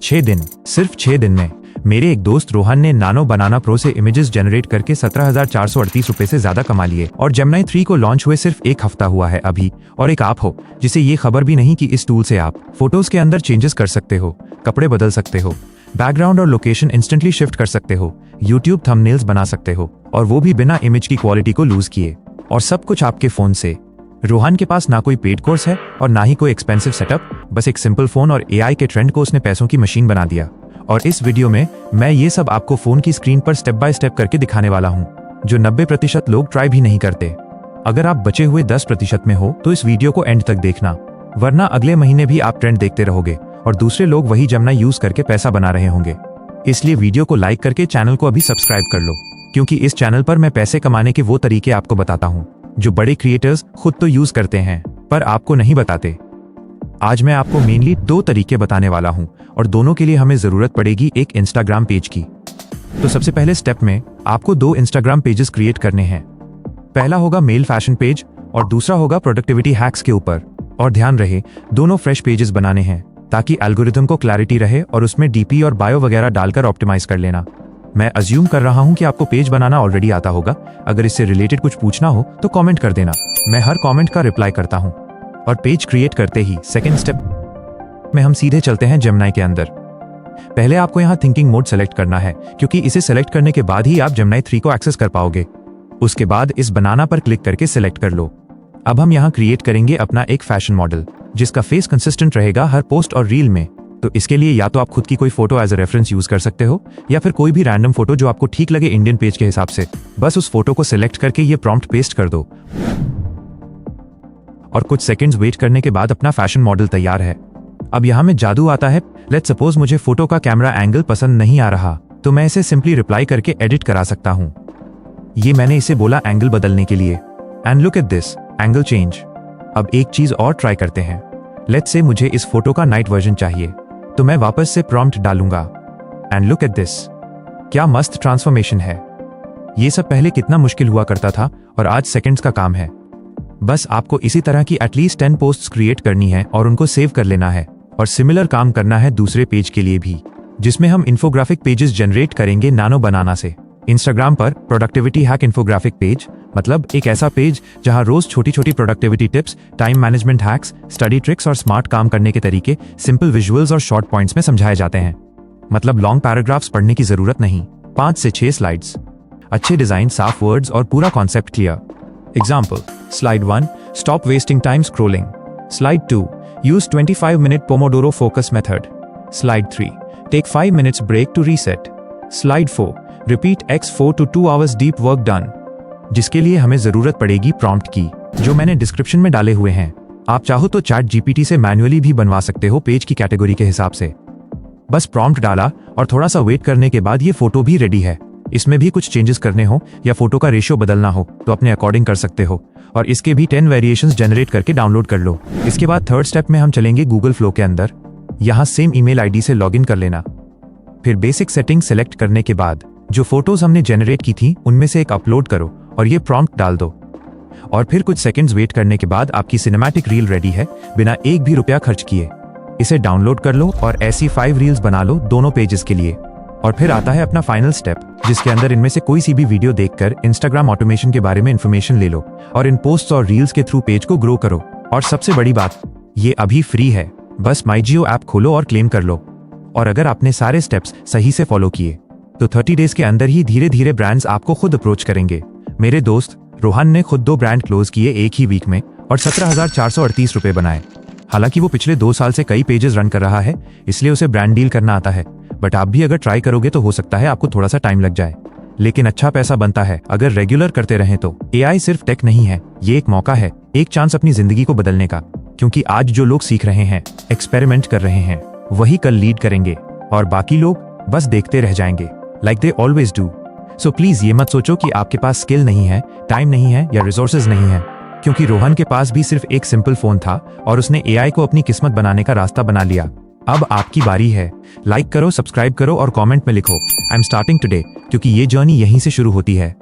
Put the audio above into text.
6 दिन, सिर्फ 6 दिन में मेरे एक दोस्त रोहन ने नानो बनाना प्रो से इमेजेस जनरेट करके 17,438 रुपए से ज्यादा कमा लिए। और जेमिनी 3 को लॉन्च हुए सिर्फ एक हफ्ता हुआ है अभी। और एक आप हो जिसे ये खबर भी नहीं कि इस टूल से आप फोटोज के अंदर चेंजेस कर सकते हो, कपड़े बदल सकते हो, बैकग्राउंड और लोकेशन इंस्टेंटली शिफ्ट कर सकते हो, यूट्यूब थंबनेल्स बना सकते हो, और वो भी बिना इमेज की क्वालिटी को लूज किए। और सब कुछ आपके फोन से। रोहन के पास ना कोई पेड कोर्स है और ना ही कोई एक्सपेंसिव सेटअप, बस एक सिंपल फोन और एआई के ट्रेंड को उसने पैसों की मशीन बना दिया। और इस वीडियो में मैं ये सब आपको फोन की स्क्रीन पर स्टेप बाय स्टेप करके दिखाने वाला हूँ, जो 90% लोग ट्राई भी नहीं करते। अगर आप बचे हुए 10% में हो तो इस वीडियो को एंड तक देखना, वरना अगले महीने भी आप ट्रेंड देखते रहोगे और दूसरे लोग वही जेमिनी यूज करके पैसा बना रहे होंगे। इसलिए वीडियो को लाइक करके चैनल को अभी सब्सक्राइब कर लो, क्योंकि इस चैनल पर मैं पैसे कमाने के वो तरीके आपको बताता हूँ जो बड़े क्रिएटर्स खुद तो यूज करते हैं पर आपको नहीं बताते। आज मैं आपको मेनली 2 तरीके बताने वाला हूँ और दोनों के लिए हमें जरूरत पड़ेगी एक इंस्टाग्राम पेज की। तो सबसे पहले स्टेप में आपको 2 इंस्टाग्राम पेजेस क्रिएट करने हैं। पहला होगा मेल फैशन पेज और दूसरा होगा प्रोडक्टिविटी हैक्स के ऊपर। और ध्यान रहे दोनों फ्रेश पेजेस बनाने हैं ताकि एल्गोरिथम को क्लैरिटी रहे और उसमें डीपी और बायो वगैरह डालकर ऑप्टिमाइज कर लेना। मैं अज्यूम कर रहा हूं कि आपको पेज बनाना ऑलरेडी आता होगा। अगर इससे रिलेटेड कुछ पूछना हो तो कमेंट कर देना, मैं हर कमेंट का रिप्लाई करता हूं। और पेज क्रिएट करते ही सेकंड स्टेप में हम सीधे चलते हैं जेमिनी के अंदर। पहले आपको यहां थिंकिंग मोड सेलेक्ट करना है, क्योंकि इसे सेलेक्ट करने के बाद ही आप जेमिनी 3 को एक्सेस कर पाओगे। उसके बाद इस बनाना पर क्लिक करके सिलेक्ट कर लो। अब हम यहाँ क्रिएट करेंगे अपना एक फैशन मॉडल जिसका फेस कंसिस्टेंट रहेगा हर पोस्ट और रील में। तो इसके लिए या तो आप खुद की कोई photo as a reference use कर सकते हो या फिर कोई भी रैंडम फोटो जो आपको ठीक लगे इंडियन पेज के हिसाब से। बस उस फोटो को सिलेक्ट करके ये प्रॉम्प्ट पेस्ट कर दो और कुछ सेकंड्स वेट करने के बाद अपना फैशन मॉडल तैयार है। अब यहाँ में जादू आता है। लेट्स सपोज मुझे फोटो का कैमरा एंगल पसंद नहीं आ रहा तो मैं इसे सिंपली रिप्लाई करके एडिट करा सकता हूँ। ये मैंने इसे बोला एंगल बदलने के लिए। And look at this angle change. अब एक चीज और ट्राई करते हैं। लेट्स से मुझे इस फोटो का नाइट वर्जन चाहिए तो मैं वापस से प्रॉम्प्ट डालूंगा। एंड लुक एट दिस, क्या मस्त ट्रांसफॉर्मेशन है। ये सब पहले कितना मुश्किल हुआ करता था और आज सेकंड्स का काम है। बस आपको इसी तरह की एटलीस्ट 10 पोस्ट्स क्रिएट करनी है और उनको सेव कर लेना है। और सिमिलर काम करना है दूसरे पेज के लिए भी, जिसमें हम इन्फोग्राफिक पेजेस जनरेट करेंगे नानो बनाना से। इंस्टाग्राम पर प्रोडक्टिविटी हैक इन्फोग्राफिक पेज, मतलब एक ऐसा पेज जहां रोज छोटी छोटी productivity tips, time management hacks, study tricks और स्मार्ट काम करने के तरीके सिंपल विजुअल्स और शॉर्ट पॉइंट्स में समझाए जाते हैं। मतलब लॉन्ग पैराग्राफ्स पढ़ने की जरूरत नहीं, 5 से 6 स्लाइड्स, अच्छे डिजाइन, साफ वर्ड्स और पूरा concept clear. Example, slide 1, stop wasting time scrolling. Slide 2, use 25-minute pomodoro focus method. Slide 3, take 5 minutes break to reset. Slide 4, repeat x 4 to 2 hours deep work done. जिसके लिए हमें जरूरत पड़ेगी prompt की, जो मैंने डिस्क्रिप्शन में डाले हुए हैं। आप चाहो तो चैट जीपीटी से मैन्युअली भी बनवा सकते हो पेज की कैटेगरी के हिसाब से। बस प्रॉम्प्ट डाला और थोड़ा सा वेट करने के बाद ये फोटो भी रेडी है। इसमें भी कुछ चेंजेस करने हो या फोटो का रेशियो बदलना हो तो अपने अकॉर्डिंग कर सकते हो। और इसके भी 10 वेरिएशंस जनरेट करके डाउनलोड कर लो। इसके बाद थर्ड स्टेप में हम चलेंगे गूगल फ्लो के अंदर। यहाँ सेम ईमेल आईडी से लॉगिन कर लेना। फिर बेसिक सेटिंग सेलेक्ट करने के बाद जो फोटोज हमने जनरेट की थी उनमें से एक अपलोड करो और ये प्रॉम्प्ट डाल दो। और फिर कुछ सेकंड्स वेट करने के बाद आपकी सिनेमैटिक रील रेडी है, बिना एक भी रुपया खर्च किए। इसे डाउनलोड कर लो और ऐसी 5 रील्स बना लो दोनों पेजेस के लिए। और फिर आता है अपना फाइनल स्टेप, जिसके अंदर इनमें से कोई सी भी वीडियो देखकर इंस्टाग्राम ऑटोमेशन के बारे में इंफॉर्मेशन ले लो और इन पोस्ट्स और रील्स के थ्रू पेज को ग्रो करो। और सबसे बड़ी बात, ये अभी फ्री है। बस माईजियो ऐप खोलो और क्लेम कर लो। और अगर आपने सारे स्टेप्स सही से फॉलो किए तो 30 डेज के अंदर ही धीरे धीरे ब्रांड्स आपको खुद अप्रोच करेंगे। मेरे दोस्त रोहन ने खुद 2 ब्रांड क्लोज किए एक ही वीक में और 17,438 रुपए बनाए। हालांकि वो पिछले 2 साल से कई पेजेस रन कर रहा है, इसलिए उसे ब्रांड डील करना आता है। बट आप भी अगर ट्राई करोगे तो हो सकता है आपको थोड़ा सा टाइम लग जाए, लेकिन अच्छा पैसा बनता है अगर रेगुलर करते रहें तो। एआई सिर्फ टेक नहीं है, ये एक मौका है, एक चांस अपनी जिंदगी को बदलने का। क्योंकि आज जो लोग सीख रहे हैं, एक्सपेरिमेंट कर रहे हैं, वही कल लीड करेंगे और बाकी लोग बस देखते रह जाएंगे, like they always do. So please ये मत सोचो कि आपके पास स्किल नहीं है, टाइम नहीं है या रिसोर्सेज नहीं है, क्योंकि रोहन के पास भी सिर्फ एक सिंपल फोन था और उसने एआई को अपनी किस्मत बनाने का रास्ता बना लिया। अब आपकी बारी है। लाइक करो, सब्सक्राइब करो और कमेंट में लिखो आई एम स्टार्टिंग टुडे, क्योंकि ये जर्नी यहीं से शुरू होती है।